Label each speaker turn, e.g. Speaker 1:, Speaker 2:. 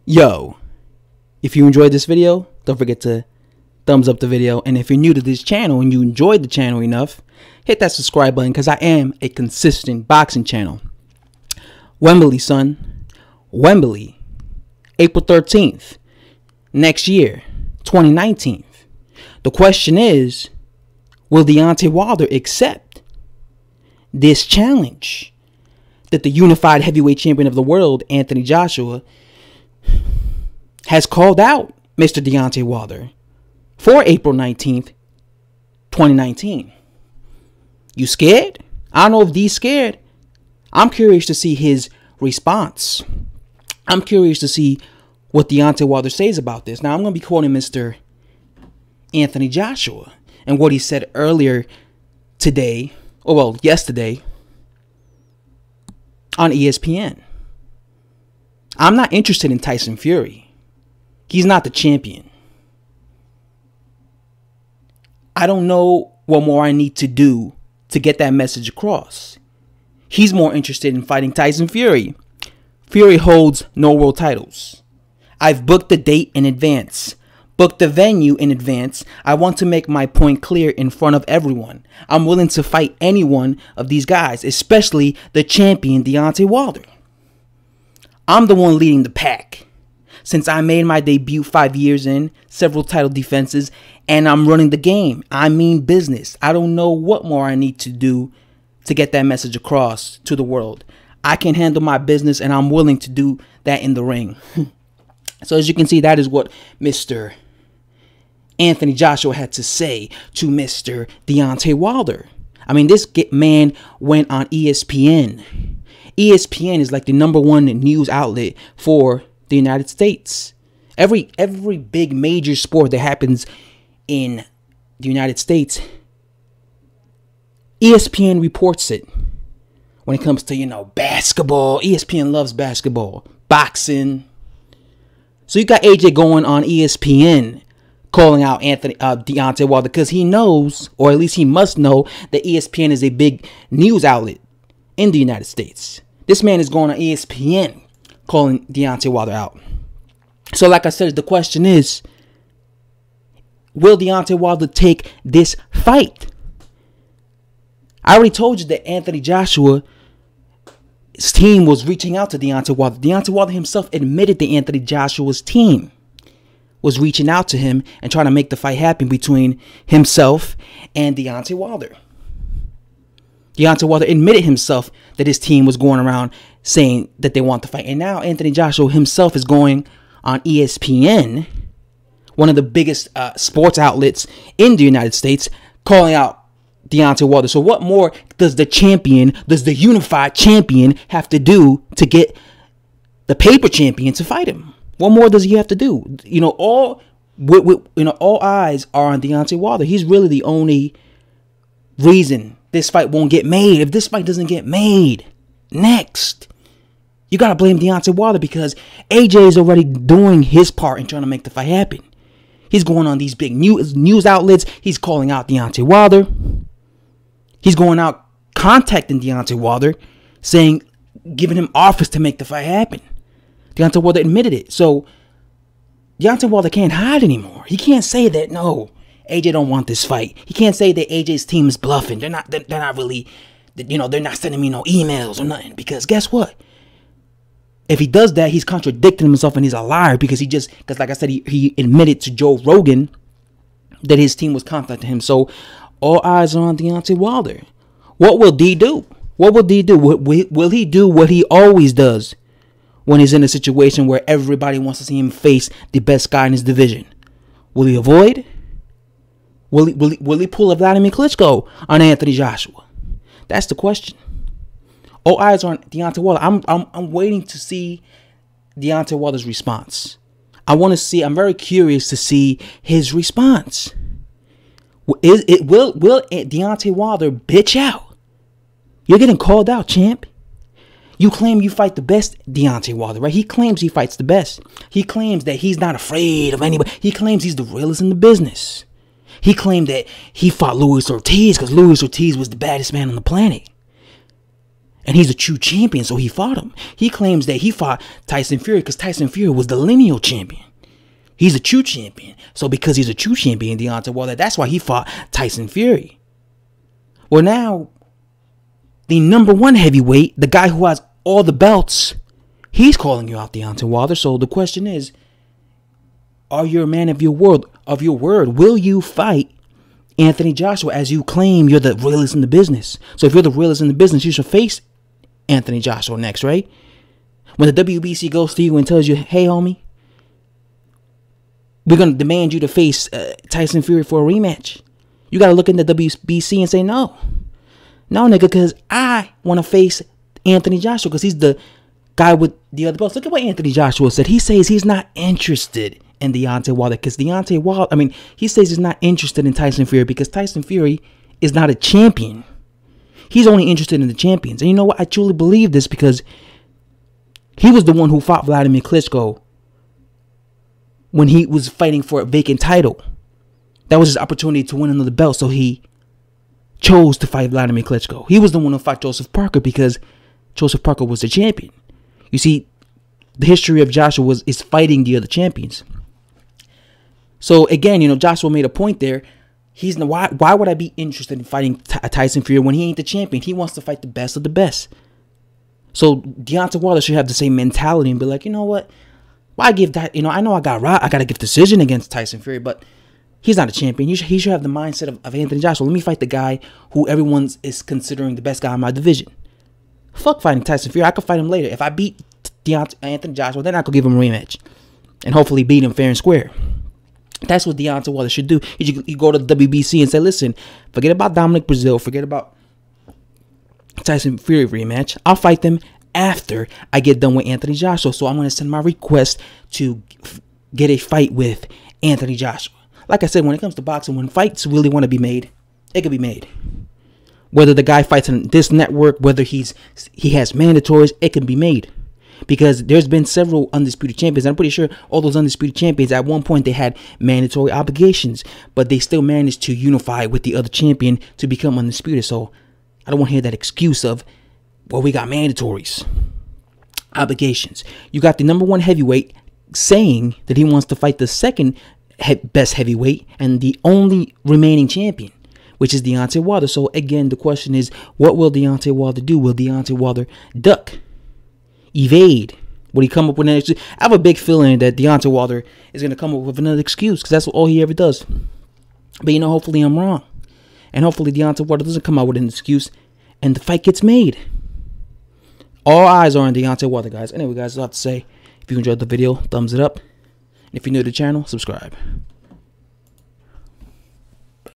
Speaker 1: Yo, if you enjoyed this video, don't forget to thumbs up the video. And if you're new to this channel and you enjoyed the channel enough, hit that subscribe button because I am a consistent boxing channel. Wembley, son. Wembley. April 13th. Next year. 2019. The question is, will Deontay Wilder accept this challenge that the unified heavyweight champion of the world, Anthony Joshua, has called out Mr. Deontay Wilder for April 19th, 2019. You scared? I don't know if D's scared. I'm curious to see his response. I'm curious to see what Deontay Wilder says about this. Now, I'm going to be quoting Mr. Anthony Joshua and what he said earlier today, or well, yesterday, on ESPN. I'm not interested in Tyson Fury. He's not the champion. I don't know what more I need to do to get that message across. He's more interested in fighting Tyson Fury. Fury holds no world titles. I've booked the date in advance. Booked the venue in advance. I want to make my point clear in front of everyone. I'm willing to fight any one of these guys, especially the champion Deontay Wilder. I'm the one leading the pack. Since I made my debut 5 years in, several title defenses, and I'm running the game. I mean business. I don't know what more I need to do to get that message across to the world. I can handle my business, and I'm willing to do that in the ring. So as you can see, that is what Mr. Anthony Joshua had to say to Mr. Deontay Wilder. I mean, this man went on ESPN. ESPN is like the #1 news outlet for the United States. Every big major sport that happens in the United States, ESPN reports it. When it comes to, basketball, ESPN loves basketball, boxing. So you got AJ going on ESPN calling out Deontay Wilder because he knows, or at least he must know, that ESPN is a big news outlet in the United States. This man is going on ESPN calling Deontay Wilder out. So like I said, the question is, will Deontay Wilder take this fight? I already told you that Anthony Joshua's team was reaching out to Deontay Wilder. Deontay Wilder himself admitted that Anthony Joshua's team was reaching out to him and trying to make the fight happen between himself and Deontay Wilder. Deontay Wilder admitted himself that his team was going around saying that they want to fight. And now Anthony Joshua himself is going on ESPN, one of the biggest sports outlets in the United States, calling out Deontay Wilder. So what more does the champion, does the unified champion have to do to get the paper champion to fight him? What more does he have to do? All eyes are on Deontay Wilder. He's really the only reason this fight won't get made. If this fight doesn't get made next, you got to blame Deontay Wilder because AJ is already doing his part in trying to make the fight happen. He's going on these big news outlets. He's calling out Deontay Wilder. He's going out contacting Deontay Wilder, saying, giving him offers to make the fight happen. Deontay Wilder admitted it. So Deontay Wilder can't hide anymore. He can't say that, no, AJ don't want this fight. He can't say that AJ's team is bluffing. They're not really, they're not sending me no emails or nothing. Because guess what? If he does that, he's contradicting himself and he's a liar because like I said, he admitted to Joe Rogan that his team was contacting him. So all eyes are on Deontay Wilder. What will D do? What will D do? Will he do what he always does when he's in a situation where everybody wants to see him face the best guy in his division? Will he avoid? Will he pull a Vladimir Klitschko on Anthony Joshua? That's the question. All eyes are on Deontay Wilder. I'm waiting to see Deontay Wilder's response. I'm very curious to see his response. Will Deontay Wilder bitch out? You're getting called out, champ. You claim you fight the best, Deontay Wilder, right? He claims he fights the best. He claims that he's not afraid of anybody. He claims he's the realest in the business. He claimed that he fought Luis Ortiz because Luis Ortiz was the baddest man on the planet. And he's a true champion, so he fought him. He claims that he fought Tyson Fury because Tyson Fury was the lineal champion. He's a true champion. So because he's a true champion, Deontay Wilder, that's why he fought Tyson Fury. Well, now, the #1 heavyweight, the guy who has all the belts, he's calling you out, Deontay Wilder. So the question is, are you a man of your word? Will you fight Anthony Joshua as you claim you're the realest in the business? So if you're the realest in the business, you should face Anthony Joshua next, right? When the WBC goes to you and tells you, hey, homie, we're going to demand you to face Tyson Fury for a rematch. You got to look in the WBC and say, no. No, nigga, because I want to face Anthony Joshua because he's the guy with the other belts. Look at what Anthony Joshua said. He says he's not interested in Deontay Wilder because Deontay Wilder, he says he's not interested in Tyson Fury because Tyson Fury is not a champion. He's only interested in the champions. And you know what? I truly believe this because he was the one who fought Vladimir Klitschko when he was fighting for a vacant title. That was his opportunity to win another belt, so he chose to fight Vladimir Klitschko. He was the one who fought Joseph Parker because Joseph Parker was the champion. You see, the history of Joshua is fighting the other champions. So again, Joshua made a point there. Why would I be interested in fighting Tyson Fury when he ain't the champion? He wants to fight the best of the best. So Deontay Wilder should have the same mentality and be like, you know what? Why give that? I know I got to give decision against Tyson Fury, but he's not a champion. He should have the mindset of Anthony Joshua. Let me fight the guy who everyone is considering the best guy in my division. Fuck fighting Tyson Fury. I could fight him later. If I beat Anthony Joshua, then I could give him a rematch and hopefully beat him fair and square. That's what Deontay Wilder should do. You go to the WBC and say, listen, forget about Dominic Brazil. Forget about Tyson Fury rematch. I'll fight them after I get done with Anthony Joshua. So I'm going to send my request to get a fight with Anthony Joshua. Like I said, when it comes to boxing, when fights really want to be made, it can be made. Whether the guy fights on this network, whether he has mandatories, it can be made. Because there's been several undisputed champions. I'm pretty sure all those undisputed champions, at one point, they had mandatory obligations. But they still managed to unify with the other champion to become undisputed. So I don't want to hear that excuse of, well, we got mandatories, obligations. You got the #1 heavyweight saying that he wants to fight the second best heavyweight and the only remaining champion, which is Deontay Wilder. So again, the question is, what will Deontay Wilder do? Will Deontay Wilder duck? Evade? Will he come up with an excuse? I have a big feeling that Deontay Wilder is going to come up with another excuse because that's all he ever does. But hopefully I'm wrong. And hopefully Deontay Wilder doesn't come out with an excuse and the fight gets made. All eyes are on Deontay Wilder, guys. Anyway, guys, that's all I have to say. If you enjoyed the video, thumbs it up. And if you're new to the channel, subscribe.